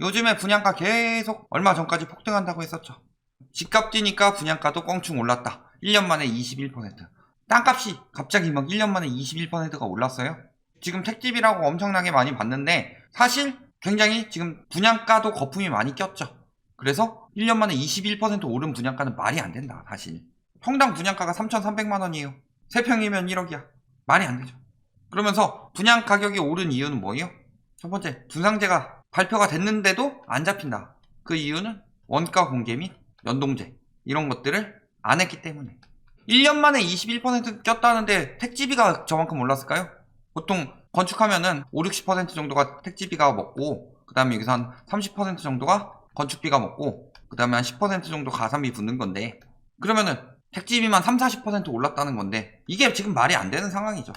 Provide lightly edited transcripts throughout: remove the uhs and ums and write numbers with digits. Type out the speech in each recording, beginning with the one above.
요즘에 분양가 계속 얼마 전까지 폭등한다고 했었죠. 집값 뛰니까 분양가도 껑충 올랐다. 1년 만에 21%. 땅값이 갑자기 막 1년 만에 21%가 올랐어요. 지금 택집이라고 엄청나게 많이 받는데 사실 굉장히 지금 분양가도 거품이 많이 꼈죠. 그래서 1년 만에 21% 오른 분양가는 말이 안 된다. 사실 평당 분양가가 3,300만 원이에요. 3평이면 1억이야. 말이 안 되죠. 그러면서 분양 가격이 오른 이유는 뭐예요? 첫 번째, 분상제가 발표가 됐는데도 안 잡힌다. 그 이유는 원가 공개 및 연동제 이런 것들을 안 했기 때문에. 1년 만에 21% 꼈다는데 택지비가 저만큼 올랐을까요? 보통 건축하면은 5, 60% 정도가 택지비가 먹고 그 다음에 여기서 한 30% 정도가 건축비가 먹고 그 다음에 한 10% 정도 가산비 붙는 건데, 그러면은 택지비만 3, 40% 올랐다는 건데 이게 지금 말이 안 되는 상황이죠.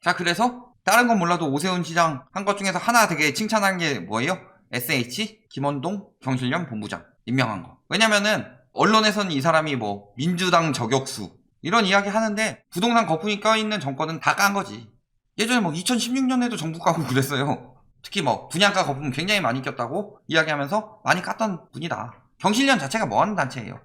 자, 그래서 다른 건 몰라도 오세훈 시장 한 것 중에서 하나 되게 칭찬한 게 뭐예요? SH 김원동 경실련 본부장 임명한 거. 왜냐면은 언론에서는 이 사람이 뭐 민주당 저격수 이런 이야기 하는데 부동산 거품이 껴있는 정권은 다 깐 거지. 예전에 뭐 2016년에도 정부 까고 그랬어요. 특히 뭐 분양가 거품 굉장히 많이 꼈다고 이야기하면서 많이 깠던 분이다. 경실련 자체가 뭐 하는 단체예요?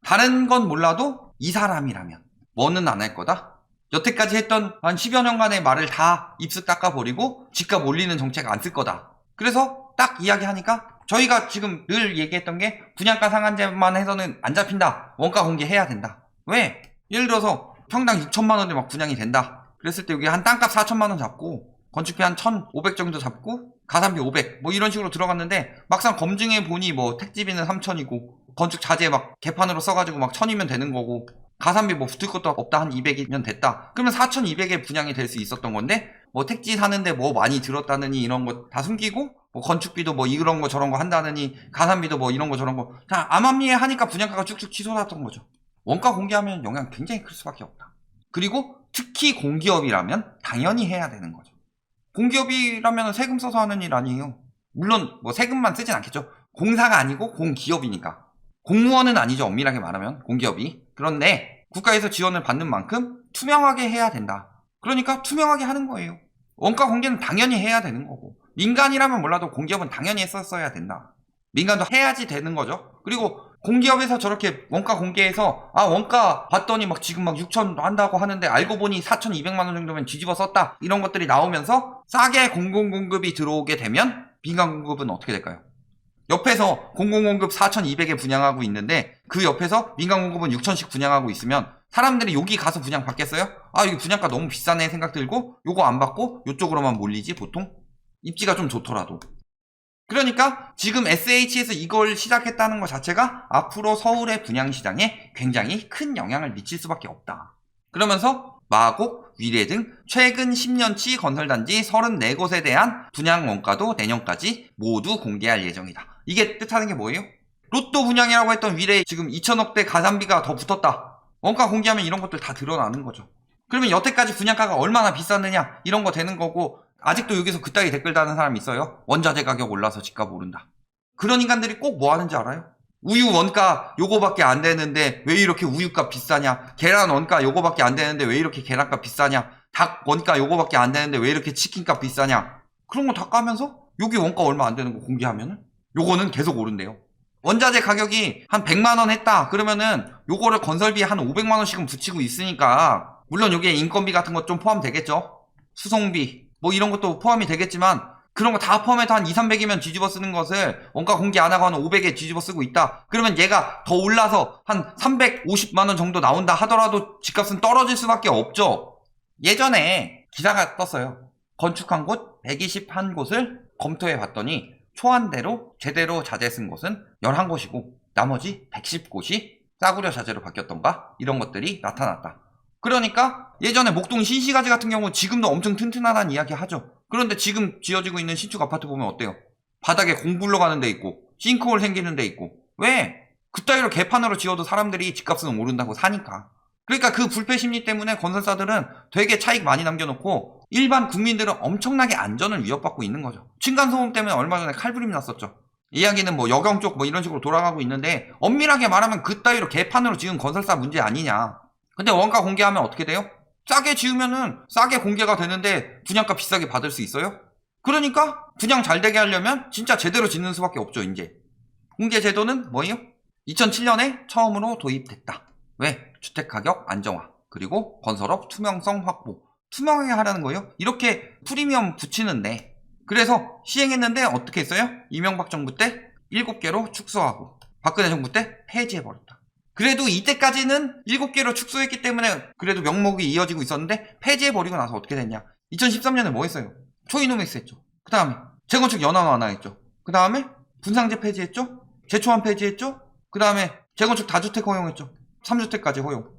다른 건 몰라도 이 사람이라면 뭐는 안 할 거다? 여태까지 했던 한 10여 년간의 말을 다 입쓱 닦아버리고 집값 올리는 정책 안 쓸 거다. 그래서 딱 이야기하니까 저희가 지금 늘 얘기했던 게 분양가 상한제만 해서는 안 잡힌다. 원가 공개해야 된다. 왜? 예를 들어서 평당 6천만 원에 막 분양이 된다. 그랬을 때 여기 한 땅값 4천만 원 잡고 건축비 한 1,500 정도 잡고 가산비 500 뭐 이런 식으로 들어갔는데 막상 검증해 보니 뭐 택지비는 3천이고 건축 자재 막 개판으로 써가지고 막 1,000이면 되는 거고 가산비 뭐 붙을 것도 없다 한 200이면 됐다. 그러면 4,200에 분양이 될 수 있었던 건데 뭐 택지 사는데 뭐 많이 들었다느니 이런 거 다 숨기고 뭐 건축비도 뭐 이런 거 저런 거 한다느니 가산비도 뭐 이런 거 저런 거 다 암암리에 하니까 분양가가 쭉쭉 치솟았던 거죠. 원가 공개하면 영향 굉장히 클 수밖에 없다. 그리고 특히 공기업이라면 당연히 해야 되는 거죠. 공기업이라면 세금 써서 하는 일 아니에요. 물론 뭐 세금만 쓰진 않겠죠. 공사가 아니고 공기업이니까. 공무원은 아니죠. 엄밀하게 말하면 공기업이. 그런데 국가에서 지원을 받는 만큼 투명하게 해야 된다. 그러니까 투명하게 하는 거예요. 원가 공개는 당연히 해야 되는 거고, 민간이라면 몰라도 공기업은 당연히 했었어야 된다. 민간도 해야지 되는 거죠. 그리고 공기업에서 저렇게 원가 공개해서 원가 봤더니 막 지금 막 6천 한다고 하는데 알고 보니 4,200만 원 정도면 뒤집어 썼다 이런 것들이 나오면서 싸게 공공공급이 들어오게 되면 민간 공급은 어떻게 될까요? 옆에서 공공공급 4,200에 분양하고 있는데 그 옆에서 민간 공급은 6,000씩 분양하고 있으면 사람들이 여기 가서 분양 받겠어요? 여기 분양가 너무 비싸네 생각 들고 요거 안 받고 요쪽으로만 몰리지 보통? 입지가 좀 좋더라도. 그러니까 지금 SH에서 이걸 시작했다는 것 자체가 앞으로 서울의 분양시장에 굉장히 큰 영향을 미칠 수밖에 없다. 그러면서 마곡, 위례 등 최근 10년치 건설단지 34곳에 대한 분양 원가도 내년까지 모두 공개할 예정이다. 이게 뜻하는 게 뭐예요? 로또 분양이라고 했던 위례에 지금 2천억대 가산비가 더 붙었다. 원가 공개하면 이런 것들 다 드러나는 거죠. 그러면 여태까지 분양가가 얼마나 비쌌느냐 이런 거 되는 거고, 아직도 여기서 그따위 댓글 다는 사람 있어요. 원자재 가격 올라서 집값 오른다. 그런 인간들이 꼭 뭐 하는지 알아요? 우유 원가 요거밖에 안 되는데 왜 이렇게 우유값 비싸냐, 계란 원가 요거밖에 안 되는데 왜 이렇게 계란값 비싸냐, 닭 원가 요거밖에 안 되는데 왜 이렇게 치킨값 비싸냐, 그런 거 다 까면서 여기 원가 얼마 안 되는 거 공개하면은 요거는 계속 오른대요. 원자재 가격이 한 100만원 했다 그러면은 요거를 건설비에 한 500만원씩은 붙이고 있으니까, 물론 여기에 인건비 같은 것 좀 포함되겠죠. 수송비 뭐 이런 것도 포함이 되겠지만 그런 거 다 포함해서 한 2, 300이면 뒤집어 쓰는 것을 원가 공개 안 하고 한 500에 뒤집어 쓰고 있다. 그러면 얘가 더 올라서 한 350만원 정도 나온다 하더라도 집값은 떨어질 수밖에 없죠. 예전에 기사가 떴어요. 건축한 곳 121곳을 검토해 봤더니 초안대로 제대로 자재 쓴 곳은 11곳이고 나머지 110곳이 싸구려 자재로 바뀌었던가 이런 것들이 나타났다. 그러니까 예전에 목동 신시가지 같은 경우 지금도 엄청 튼튼하다는 이야기 하죠. 그런데 지금 지어지고 있는 신축 아파트 보면 어때요? 바닥에 공 굴러가는 데 있고 싱크홀 생기는 데 있고. 왜? 그따위로 개판으로 지어도 사람들이 집값은 오른다고 사니까. 그러니까 그 불패 심리 때문에 건설사들은 되게 차익 많이 남겨놓고 일반 국민들은 엄청나게 안전을 위협받고 있는 거죠. 층간소음 때문에 얼마 전에 칼부림이 났었죠. 이야기는 뭐 여경 쪽 뭐 이런 식으로 돌아가고 있는데, 엄밀하게 말하면 그따위로 개판으로 지은 건설사 문제 아니냐. 근데 원가 공개하면 어떻게 돼요? 싸게 지으면은 싸게 공개가 되는데 분양가 비싸게 받을 수 있어요? 그러니까 분양 잘 되게 하려면 진짜 제대로 짓는 수밖에 없죠. 이제 공개제도는 뭐예요? 2007년에 처음으로 도입됐다. 왜? 주택가격 안정화, 그리고 건설업 투명성 확보. 투명하게 하라는 거예요. 이렇게 프리미엄 붙이는데, 그래서 시행했는데 어떻게 했어요? 이명박 정부 때 7개로 축소하고 박근혜 정부 때 폐지해버렸다. 그래도 이때까지는 7개로 축소했기 때문에 그래도 명목이 이어지고 있었는데, 폐지해버리고 나서 어떻게 됐냐? 2013년에 뭐 했어요? 초이노믹스 했죠. 그 다음에 재건축 연한 완화했죠. 그 다음에 분상제 폐지했죠. 재초안 폐지했죠. 그 다음에 재건축 다주택 허용했죠. 3주택까지 허용.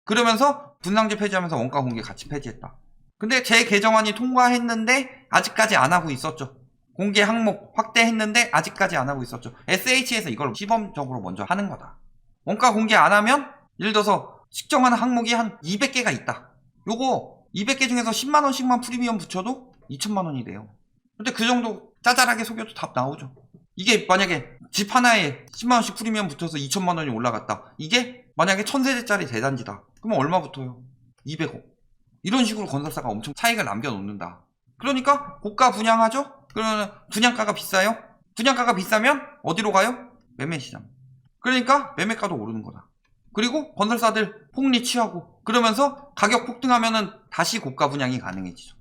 그러면서 분상제 폐지하면서 원가 공개 같이 폐지했다. 근데 재개정안이 통과했는데 아직까지 안 하고 있었죠. 공개 항목 확대했는데 아직까지 안 하고 있었죠. SH에서 이걸 시범적으로 먼저 하는 거다. 원가 공개 안 하면 예를 들어서 측정하는 항목이 한 200개가 있다. 요거 200개 중에서 10만원씩만 프리미엄 붙여도 2천만원이 돼요. 근데 그 정도 짜잘하게 속여도 답 나오죠. 이게 만약에 집 하나에 10만원씩 프리미엄 붙어서 2천만원이 올라갔다. 이게 만약에 1000세대짜리 대단지다. 그러면 얼마 붙어요? 200억. 이런 식으로 건설사가 엄청 차익을 남겨놓는다. 그러니까 고가 분양하죠? 그러면 분양가가 비싸요? 분양가가 비싸면 어디로 가요? 매매시장. 그러니까 매매가도 오르는 거다. 그리고 건설사들 폭리 취하고 그러면서 가격 폭등하면은 다시 고가 분양이 가능해지죠.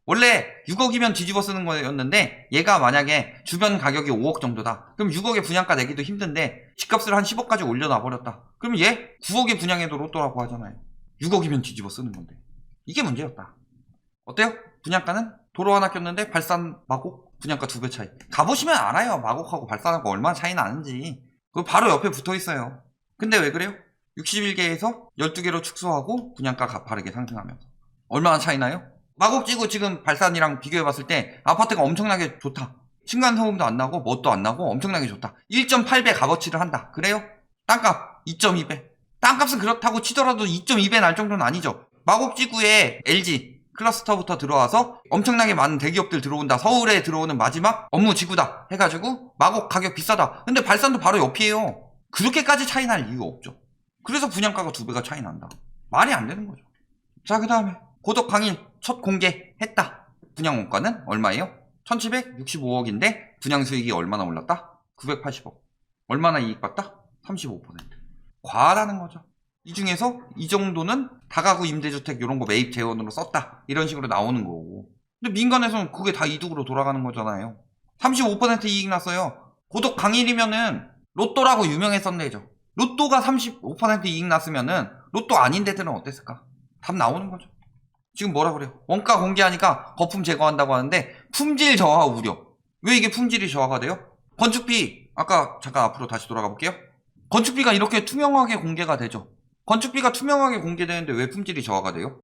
원래 6억이면 뒤집어 쓰는 거였는데 얘가 만약에 주변 가격이 5억 정도다. 그럼 6억에 분양가 내기도 힘든데 집값을 한 10억까지 올려놔 버렸다. 그럼 얘 9억에 분양해도 로또라고 하잖아요. 6억이면 뒤집어 쓰는 건데. 이게 문제였다. 어때요? 분양가는 도로 하나 꼈는데 발산 마곡 분양가 2배 차이. 가보시면 알아요. 마곡하고 발산하고 얼마나 차이 나는지. 그거 바로 옆에 붙어 있어요. 근데 왜 그래요? 61개에서 12개로 축소하고 분양가 가파르게 상승하면서. 얼마나 차이 나요? 마곡지구 지금 발산이랑 비교해봤을 때 아파트가 엄청나게 좋다. 층간소음도 안 나고 뭣도 안 나고 엄청나게 좋다. 1.8배 값어치를 한다. 그래요? 땅값 2.2배. 땅값은 그렇다고 치더라도 2.2배 날 정도는 아니죠. 마곡지구에 LG 클러스터부터 들어와서 엄청나게 많은 대기업들 들어온다. 서울에 들어오는 마지막 업무지구다 해가지고 마곡 가격 비싸다. 근데 발산도 바로 옆이에요. 그렇게까지 차이 날 이유가 없죠. 그래서 분양가가 2배가 차이 난다. 말이 안 되는 거죠. 자, 그 다음에 고덕 강일 첫 공개했다. 분양 원가는 얼마예요? 1765억인데 분양 수익이 얼마나 올랐다? 980억. 얼마나 이익 봤다? 35%. 과하다는 거죠. 이 중에서 이 정도는 다가구 임대주택 이런 거 매입 재원으로 썼다. 이런 식으로 나오는 거고. 근데 민간에서는 그게 다 이득으로 돌아가는 거잖아요. 35% 이익 났어요. 고덕 강일이면은 로또라고 유명했었네죠. 로또가 35% 이익 났으면은 로또 아닌 데들은 어땠을까? 답 나오는 거죠. 지금 뭐라 그래요? 원가 공개하니까 거품 제거한다고 하는데 품질 저하 우려. 왜 이게 품질이 저하가 돼요? 건축비, 아까 잠깐 앞으로 다시 돌아가 볼게요. 건축비가 이렇게 투명하게 공개가 되죠. 건축비가 투명하게 공개되는데 왜 품질이 저하가 돼요?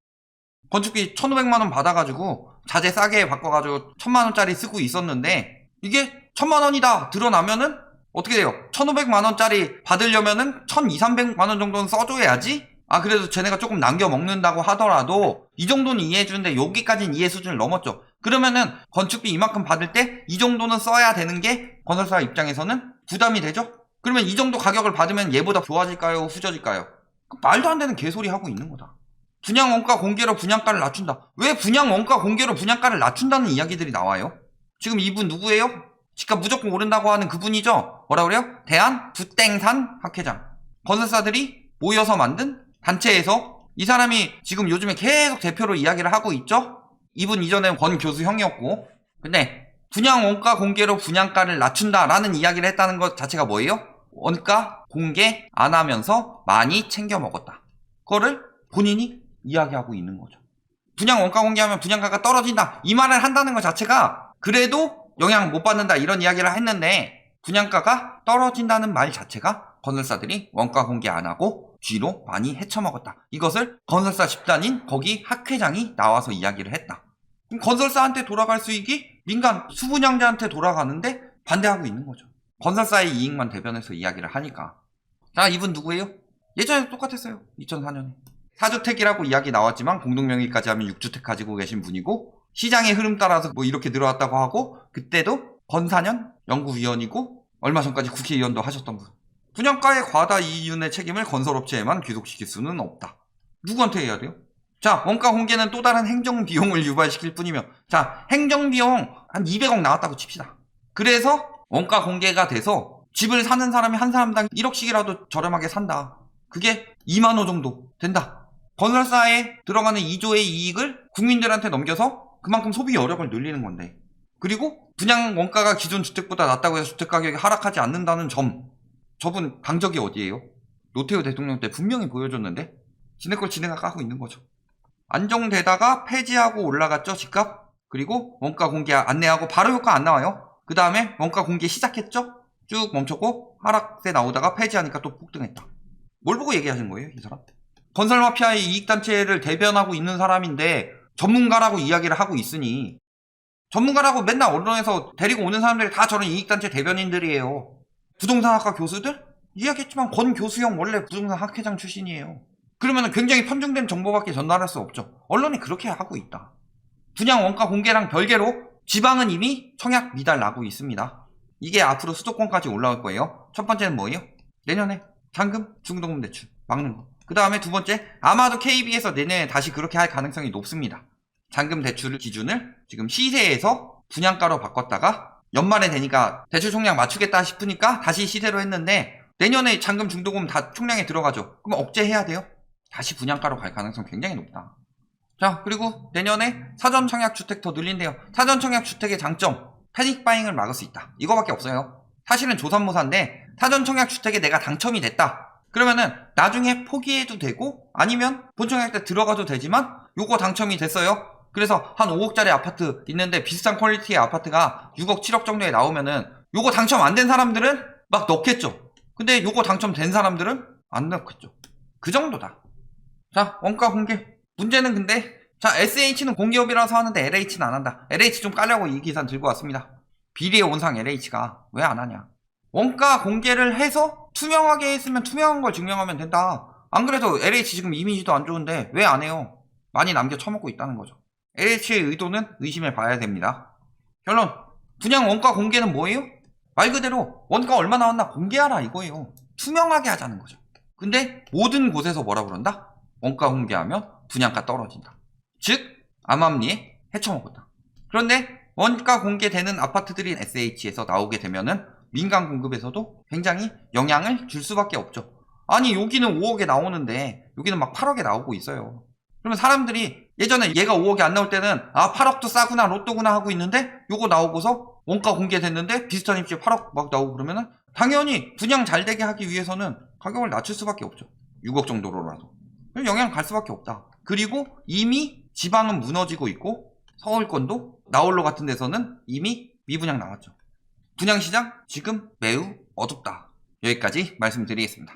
건축비 1,500만원 받아가지고 자재 싸게 바꿔가지고 1,000만원짜리 쓰고 있었는데 이게 1,000만원이다 드러나면은 어떻게 돼요? 1,500만원짜리 받으려면은 1,200, 300만원 정도는 써줘야지. 아, 그래도 쟤네가 조금 남겨 먹는다고 하더라도 이 정도는 이해해주는데 여기까지는 이해 수준을 넘었죠. 그러면은 건축비 이만큼 받을 때 이 정도는 써야 되는 게 건설사 입장에서는 부담이 되죠. 그러면 이 정도 가격을 받으면 얘보다 좋아질까요? 후져질까요? 말도 안 되는 개소리 하고 있는 거다. 분양 원가 공개로 분양가를 낮춘다. 왜 분양 원가 공개로 분양가를 낮춘다는 이야기들이 나와요? 지금 이분 누구예요? 집값 무조건 오른다고 하는 그분이죠. 뭐라 그래요? 대한 부땡산 학회장. 건설사들이 모여서 만든 단체에서 이 사람이 지금 요즘에 계속 대표로 이야기를 하고 있죠. 이분 이전에 권 교수 형이었고, 근데 분양 원가 공개로 분양가를 낮춘다라는 이야기를 했다는 것 자체가 뭐예요? 원가 공개 안 하면서 많이 챙겨 먹었다. 그거를 본인이 이야기하고 있는 거죠. 분양 원가 공개하면 분양가가 떨어진다 이 말을 한다는 것 자체가 그래도 영향 못 받는다 이런 이야기를 했는데, 분양가가 떨어진다는 말 자체가 건설사들이 원가 공개 안 하고 뒤로 많이 헤쳐먹었다. 이것을 건설사 집단인 거기 학회장이 나와서 이야기를 했다. 그럼 건설사한테 돌아갈 수익이 민간 수분양자한테 돌아가는데 반대하고 있는 거죠. 건설사의 이익만 대변해서 이야기를 하니까. 자, 이분 누구예요? 예전에도 똑같았어요. 2004년에. 4주택이라고 이야기 나왔지만 공동명의까지 하면 6주택 가지고 계신 분이고, 시장의 흐름 따라서 뭐 이렇게 늘어났다고 하고, 그때도 건사년 연구위원이고 얼마 전까지 국회의원도 하셨던 분. 분양가의 과다 이윤의 책임을 건설업체에만 귀속시킬 수는 없다. 누구한테 해야 돼요? 자, 원가 공개는 또 다른 행정비용을 유발시킬 뿐이며, 자, 행정비용 한 200억 나왔다고 칩시다. 그래서 원가 공개가 돼서 집을 사는 사람이 한 사람당 1억씩이라도 저렴하게 산다. 그게 2만 호 정도 된다. 건설사에 들어가는 2조의 이익을 국민들한테 넘겨서 그만큼 소비 여력을 늘리는 건데. 그리고 분양 원가가 기존 주택보다 낮다고 해서 주택 가격이 하락하지 않는다는 점. 저분 강적이 어디예요? 노태우 대통령 때 분명히 보여줬는데 지네 걸 지네가 까고 있는 거죠. 안정되다가 폐지하고 올라갔죠, 집값. 그리고 원가 공개 안내하고 바로 효과 안 나와요. 그 다음에 원가 공개 시작했죠? 쭉 멈췄고 하락세 나오다가 폐지하니까 또 폭등했다. 뭘 보고 얘기하신 거예요, 이 사람? 건설 마피아의 이익단체를 대변하고 있는 사람인데 전문가라고 이야기를 하고 있으니, 전문가라고 맨날 언론에서 데리고 오는 사람들이 다 저런 이익단체 대변인들이에요. 부동산학과 교수들? 이야기했지만 권 교수형 원래 부동산 학회장 출신이에요. 그러면 굉장히 편중된 정보밖에 전달할 수 없죠. 언론이 그렇게 하고 있다. 분양 원가 공개랑 별개로 지방은 이미 청약 미달 나고 있습니다. 이게 앞으로 수도권까지 올라올 거예요. 첫 번째는 뭐예요? 내년에 잔금, 중도금 대출 막는 거. 그 다음에 두 번째, 아마도 KB에서 내년에 다시 그렇게 할 가능성이 높습니다. 잔금 대출 기준을 지금 시세에서 분양가로 바꿨다가 연말에 되니까 대출 총량 맞추겠다 싶으니까 다시 시세로 했는데, 내년에 잔금, 중도금 다 총량에 들어가죠. 그럼 억제해야 돼요. 다시 분양가로 갈 가능성 굉장히 높다. 자, 그리고 내년에 사전 청약 주택 더 늘린대요. 사전 청약 주택의 장점, 패닉 바잉을 막을 수 있다. 이거밖에 없어요. 사실은 조삼모사인데 사전 청약 주택에 내가 당첨이 됐다. 그러면은 나중에 포기해도 되고 아니면 본청약 때 들어가도 되지만 요거 당첨이 됐어요. 그래서 한 5억짜리 아파트 있는데 비슷한 퀄리티의 아파트가 6억, 7억 정도에 나오면은 요거 당첨 안 된 사람들은 막 넣겠죠. 근데 요거 당첨된 사람들은 안 넣겠죠. 그 정도다. 자, 원가 공개. 문제는 근데, 자, SH는 공기업이라서 하는데 LH는 안 한다. LH 좀 까려고 이 기사 들고 왔습니다. 비리의 온상 LH가 왜 안 하냐. 원가 공개를 해서 투명하게 했으면 투명한 걸 증명하면 된다. 안 그래도 LH 지금 이미지도 안 좋은데 왜 안 해요? 많이 남겨 처먹고 있다는 거죠. LH의 의도는 의심해 봐야 됩니다. 결론, 분양 원가 공개는 뭐예요? 말 그대로 원가 얼마 나왔나 공개하라 이거예요. 투명하게 하자는 거죠. 근데 모든 곳에서 뭐라 그런다? 원가 공개하면 분양가 떨어진다. 즉 암암리에 헤쳐먹었다. 그런데 원가 공개되는 아파트들이 SH에서 나오게 되면은 민간 공급에서도 굉장히 영향을 줄 수밖에 없죠. 아니 여기는 5억에 나오는데 여기는 막 8억에 나오고 있어요. 그러면 사람들이 예전에 얘가 5억이 안 나올 때는 아 8억도 싸구나 로또구나 하고 있는데 요거 나오고서 원가 공개됐는데 비슷한 입지 8억 막 나오고 그러면은 당연히 분양 잘 되게 하기 위해서는 가격을 낮출 수밖에 없죠. 6억 정도로라도. 영향 갈 수밖에 없다. 그리고 이미 지방은 무너지고 있고 서울권도 나홀로 같은 데서는 이미 미분양 나왔죠. 분양시장 지금 매우 어둡다. 여기까지 말씀드리겠습니다.